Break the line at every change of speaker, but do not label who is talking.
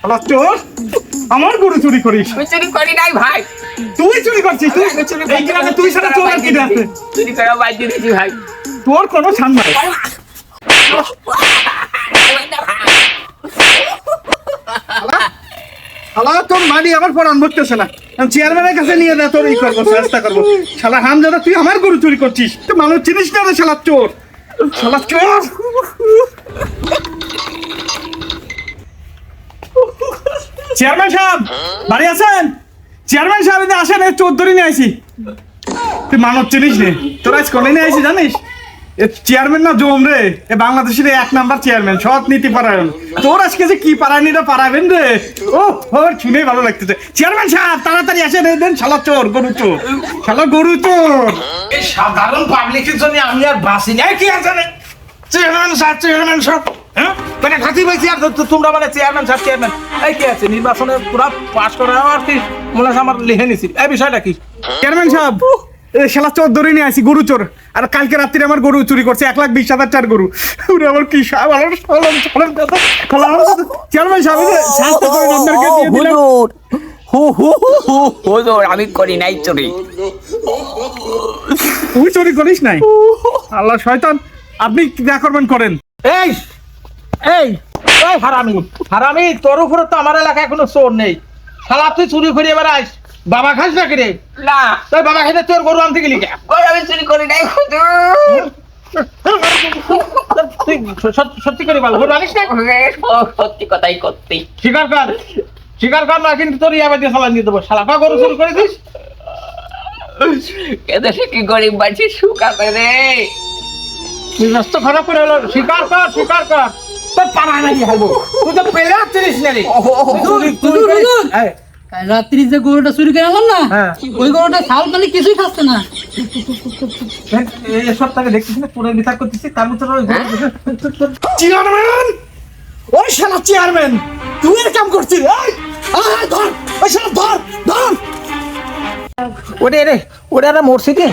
শালা চোর, আমার গরু চুরি করিস?
আমি চুরি করি নাই ভাই।
তুই চুরি করছিস? তুই এই গ্রামে তুই ছাড়া চোর আর কি আছে?
চুরি করা বাইরে দিয়েছি ভাই।
তোর কোনো ছান নাই। শালা তোর মারি আমার পরান বসতেছে না, চেয়ারম্যানের কাছে নিয়ে যা, তোর এই করবো, চেষ্টা করবো। শালা হামজাদা, তুই আমার গরু চুরি করছিস? তুই মানুষ চিনিস না রে শালা চোর, শালা চোর। চেয়ারম্যান সাহেব বাড়ি আছেন? চেয়ারম্যান সাহেব এদিকে আসেন, এই চোর ধরে নিয়ে আইছি। তুই মানব চিনিস নে, তোর আজ কলে নিয়ে আইছি জানিস? এ চেয়ারম্যান না জম রে, এ বাংলাদেশের 1 নাম্বার চেয়ারম্যান, সৎ নীতি পরায়ণ। তোর আজকে যে কি পারায়নিটা পারাবেন রে, ও ওর শুনেই ভালো লাগতেছে। চেয়ারম্যান সাহেব তাড়াতাড়ি আসেন, এই দেন শালা চোর, গরু চোর, শালা গরু চোর।
এই সাধারণ পাবলিকের জন্য আমি আর বাসি নাই। কি আছে রে চেয়ারম্যান সাহেব, হ্যাঁ মানে খাতি পাইছি। আর তোমরা মানে চেয়ারম্যান সাহেব, এই কি আছে নির্বাচনে পুরা পাস করা আর কি মনে হয় আমার লিখে নিছি। এই বিষয়টা কি?
চেয়ারম্যান সাহেব, এ শালা চোর ধরে নিয়ে আসি, গরু চোর। আর কালকে রাত্রে আমার গরু চুরি করছে, 1,20,000 টাকার গরু। ওরে আমার কি সাহেব, চেয়ারম্যান সাহেব শাস্তি করে আপনাকে দিয়ে দিলাম।
হুজুর আমি করি নাই চুরি।
তুই চুরি করিস নাই? আল্লাহ শয়তান, আপনি যা করবেন করেন।
এই এই এই হারামি, তোর উপরে তো আমার এলাকায় কোনো চোর নেই। শালা তুই চুরি করে এবার আইস, বাবা খাস না কিরে?
না
তুই বাবা খাইতে তোর গরু আনতে গেলি কে?
আমি চুরি করি নাই হুজুর।
তুই সত্যি করে বল, গরু আনিস না?
সত্যি কথাই করতে।
স্বীকার কর না, কিন্তু তোর ইয়াবা দিয়ে চালান দিয়ে দেবো। শালা কয় গরু চুরি করে দিস?
এদেশে কি গরিব মানুষের সুখ আছে রে?
মেজাজ তো খারাপ করে হলো। স্বীকার কর তোর পাড়া নাকি হারবো। তুই তো পেলে চিনিস না রে।
হুজুর,
এই,
কাল রাত্রি যে গরুটা চুরি করে আনলাম না,
হ্যাঁ।
ওই গরুটা ছাল পানি কিছুই খাচ্ছে না।
এই সপ্তাহে দেখছিস না পুরো বিচার করতেছি, তার মধ্যে ওই গরু
চেয়ারম্যান, ওই শালা চেয়ারম্যান, তুই এর কাম করছিস? এই ধর, ওই শালা ধর।
ওরে মসজিদে